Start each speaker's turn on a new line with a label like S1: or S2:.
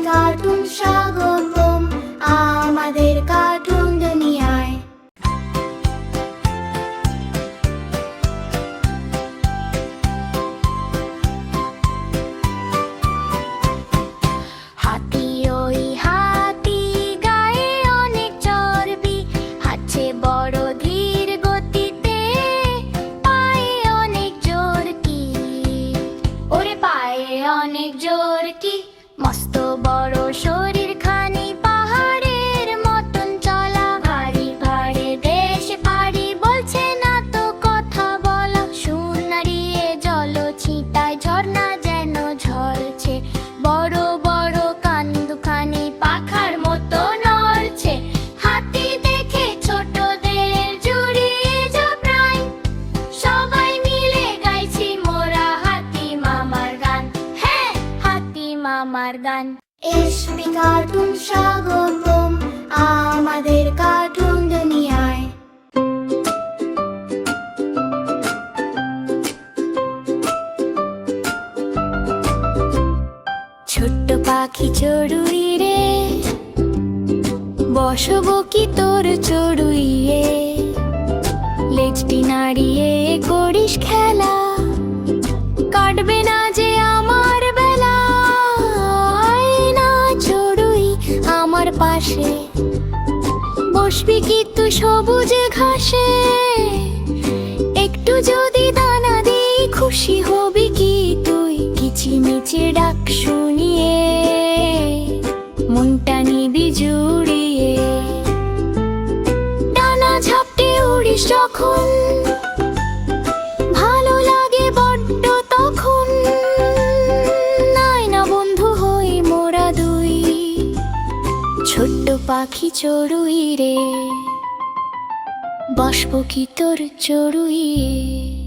S1: Cartoon স্বাগতম আমাদের cartoon দুনিয়ায়। হাতি ওই হাতি, গায়ে অনেক চর্বি, হাঁটছে বড় ধীর গতিতে, পায়ে অনেক জোর কি, ওরে পায়ে অনেক জোর কি, মস্ত বড় শরীর খানি, পাহাড়ের মতন চলা, ভারী ভারে দেশ পাড়ি, বলছে না তো কথা বলা, সোনারিয়ে জল ছিটায়, ঝর্ণা যেন ঝরছে, বড় বড় কান দুখানি পাখার মতো নড়ছে, হাতি দেখে ছোটদের জুড়িয়ে যা প্রায়, সবাই মিলে গাইছি মোরা হাতি মামার গান, হ্যাঁ হাতি মামার গান। এসবি কার্টুন স্বাগতম আমাদের কার্টুন দুনিয়ায়। ছোট্ট পাখি চড়ুই রে, বসবো কি তোর চড়ুইয়ে, লেজটি নাড়িয়ে করিস খেলা, কাটবে না যে আমার বেলা, আয় না চড়ুই আমার পাশে, বসবি কি তুই সবুজ ঘাসে, একটু যদি দানা দিই খুশি হবি কি তুই, কিচিমিচি ডাক শুনিয়ে মনটা নিবি জুড়িয়ে, ডানা ঝাপটে উড়িস যখন, ভালো লাগে বড্ড তখন, নাই না বন্ধু হই মোরা দুই, ছোট্ট পাখি চড়ুই রে, বসবো কি তোর চড়ুইয়ে।